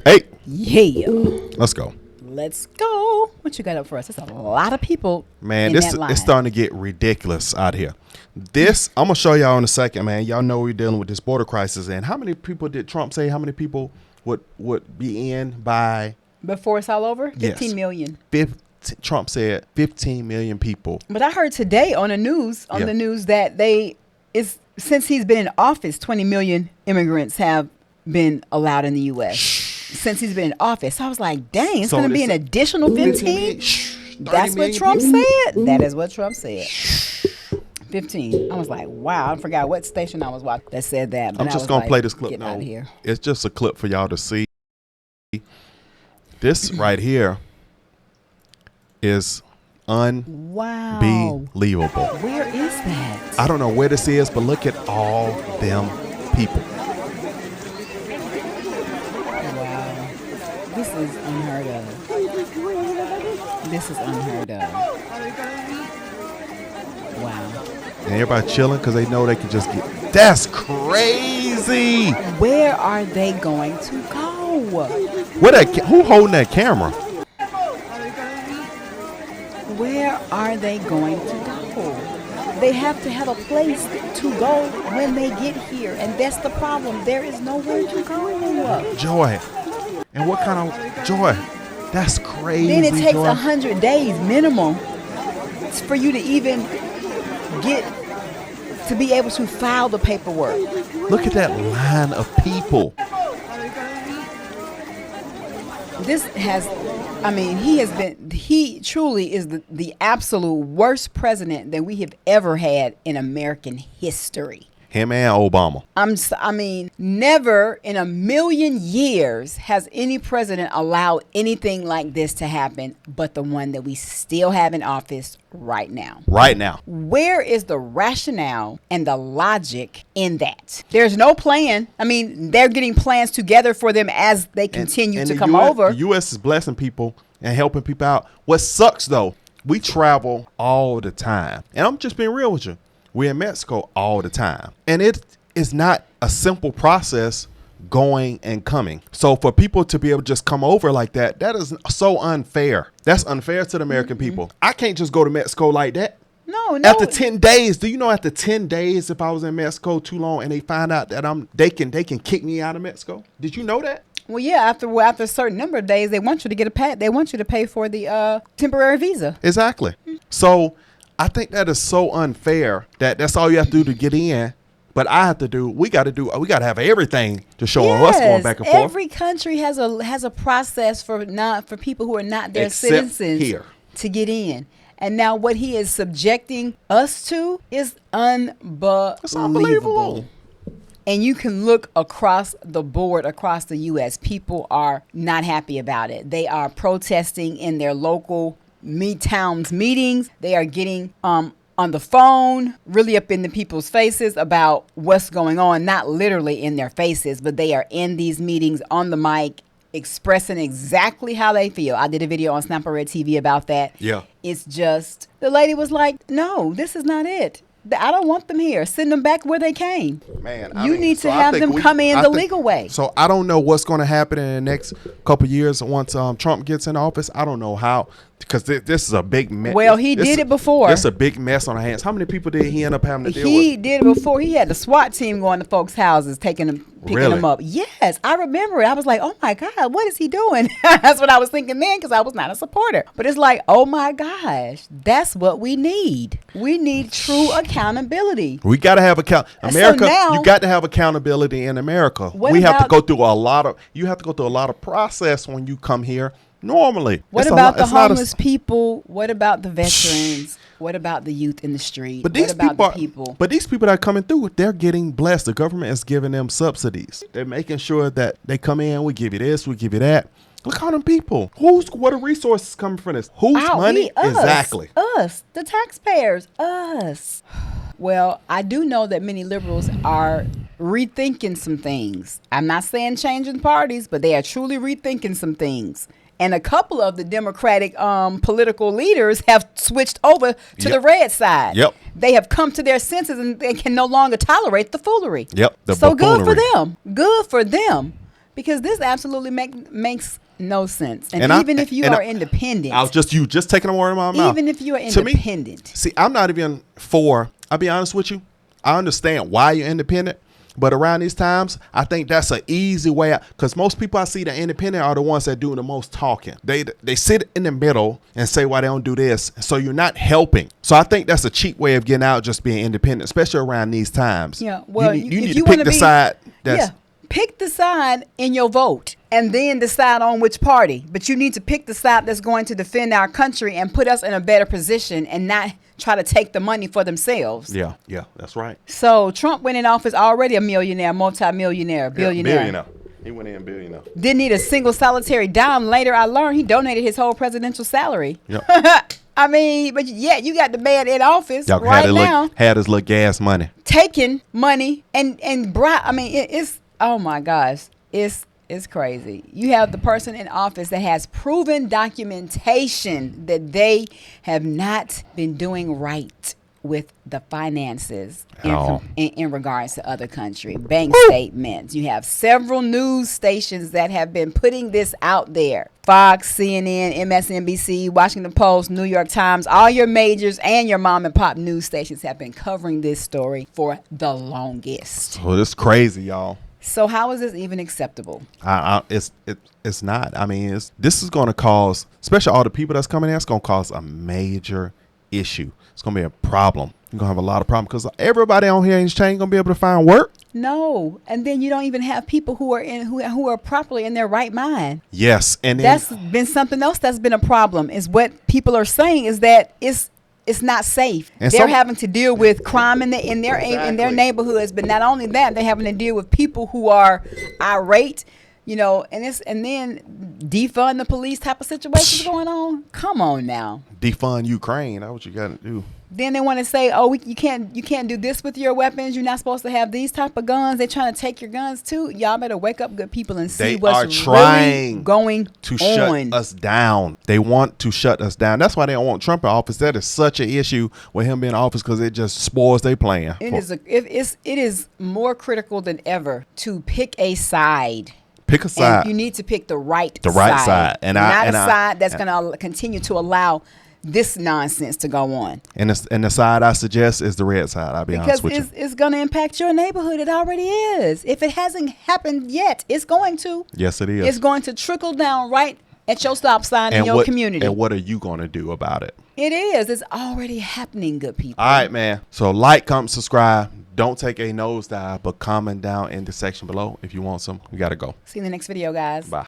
Hey, Yeah. let's go. Let's go. What you got up for us? There's a lot of people. Man, in this that line. it's starting to get ridiculous out here. This, I'm going to show y'all in a second, man. Y'all know we're dealing with this border crisis. And how many people did Trump say how many people would be in by? Before it's all over? Yes. 15 million. Trump said 15 million people. But I heard today on the news, that since he's been in office, 20 million immigrants have been allowed in the U.S. since he's been in office. I was like, dang, it's going to be an additional 15? That's what Trump said? That is what Trump said. 15. I was like, wow. I forgot what station I was watching that said that. But I'm just going to play this clip. Get out of here. It's just a clip for y'all to see. This right here is unbelievable. Where is that? I don't know where this is, but look at all them people. Wow. This is unheard of. This is unheard of. Wow. And everybody chilling because they know they can just get. That's crazy. Where are they going to go? Who holding that camera? Where are they going to go? They have to have a place to go when they get here. And that's the problem. There is nowhere to go. Joy. And what kind of joy? That's crazy. Then it takes Joy. 100 days minimum for you to even to be able to file the paperwork. Look at that line of people. He truly is the absolute worst president that we have ever had in American history. Him and Obama. Never in a million years has any president allowed anything like this to happen but the one that we still have in office right now. Right now. Where is the rationale and the logic in that? There's no plan. They're getting plans together for them as they continue to come over. The U.S. is blessing people and helping people out. What sucks, though, we travel all the time. And I'm just being real with you. We're in Mexico all the time. And it is not a simple process going and coming. So for people to be able to just come over like that, that is so unfair. That's unfair to the American people. I can't just go to Mexico like that. No. After 10 days, do you know after 10 days, if I was in Mexico too long and they find out that they can kick me out of Mexico? Did you know that? Well, yeah, after a certain number of days, they want you to get they want you to pay for the temporary visa. Exactly. So I think that is so unfair that that's all you have to do to get in. But we got to have everything to show them what's going back and forth. Every country has a process for people who are not their Except citizens here. To get in. And now what he is subjecting us to is unbelievable. It's unbelievable. And you can look across the board, across the U.S. People are not happy about it. They are protesting in their local towns meetings. They are getting on the phone, really up in the people's faces about what's going on. Not literally in their faces, but they are in these meetings on the mic expressing exactly how they feel. I did a video on Snapper Red TV about that. Yeah. It's just, the lady was like, no, this is not it. I don't want them here. Send them back where they came. Man, you need to have them come in the legal way. So I don't know what's going to happen in the next couple of years once Trump gets in office. I don't know how, because this is a big mess. Well, he did it before. It's a big mess on our hands. How many people did he end up having to deal with? He did it before. He had the SWAT team going to folks' houses, picking them up. Yes, I remember it. I was like, oh my God, what is he doing? That's what I was thinking then, because I was not a supporter. But it's like, oh my gosh, that's what we need. We need true accountability. We got to have America. So now, you got to have accountability in America. You have to go through a lot of process when you come here. Normally. What about the homeless people? What about the veterans? What about the youth in the street? But these people that are coming through, they're getting blessed. The government is giving them subsidies. They're making sure that they come in. We give you this. We give you that. Look at them people. What are resources coming from this? Whose money? Exactly. Us. The taxpayers. Us. Well, I do know that many liberals are rethinking some things. I'm not saying changing parties, but they are truly rethinking some things. And a couple of the Democratic political leaders have switched over to the red side. Yep. They have come to their senses and they can no longer tolerate the foolery. Yep. So good for them. Good for them. Because this absolutely makes no sense. And, And even if you are independent. I was just taking a word in my mouth. Even if you are independent. See, I'm not even for, I'll be honest with you. I understand why you're independent. But around these times, I think that's an easy way out. Because most people I see that independent are the ones that do the most talking. They sit in the middle and say why they don't do this. So you're not helping. So I think that's a cheap way of getting out, just being independent, especially around these times. Yeah. Well, you need to pick the side. Pick the side in your vote and then decide on which party. But you need to pick the side that's going to defend our country and put us in a better position and not try to take the money for themselves. Yeah, that's right. So Trump went in office already a millionaire, multi-millionaire, billionaire. Yeah, billionaire. He went in billionaire. Didn't need a single solitary dime. Later, I learned he donated his whole presidential salary. Yep. I mean, but yet you got the man in office Y'all right now. Had his little gas money. Taking money and bribe. I mean, it's, oh my gosh. It's crazy. You have the person in office that has proven documentation that they have not been doing right with the finances in regards to other country. Bank statements. You have several news stations that have been putting this out there. Fox, CNN, MSNBC, Washington Post, New York Times, all your majors and your mom and pop news stations have been covering this story for the longest. So it's crazy, y'all. So how is this even acceptable? It's not. I mean, this is going to cause, especially all the people that's coming in, it's going to cause a major issue. It's going to be a problem. You're going to have a lot of problems because everybody on here in exchange ain't going to be able to find work. No, and then you don't even have people who are properly in their right mind. Yes, and that's been something else that's been a problem. Is what people are saying is that it's not safe. And they're having to deal with crime in their neighborhoods, but not only that, they're having to deal with people who are irate, and then defund the police type of situations going on. Come on now. Defund Ukraine. That's what you got to do. Then they want to say, oh, you can't do this with your weapons. You're not supposed to have these type of guns. They're trying to take your guns too. Y'all better wake up, good people, and see what's really going to shut us down. They want to shut us down. That's why they don't want Trump in office. That is such an issue with him being in office because it just spoils their plan. It is more critical than ever to pick a side. Pick a side. And you need to pick the right side. And not a side that's going to continue to allow this nonsense to go on. And the side I suggest is the red side. I'll be honest with you. Because it's going to impact your neighborhood. It already is. If it hasn't happened yet, it's going to. Yes, it is. It's going to trickle down right at your stop sign in your community. And what are you going to do about it? It is. It's already happening, good people. All right, man. So like, comment, subscribe. Don't take a nosedive, but comment down in the section below if you want some. We got to go. See you in the next video, guys. Bye.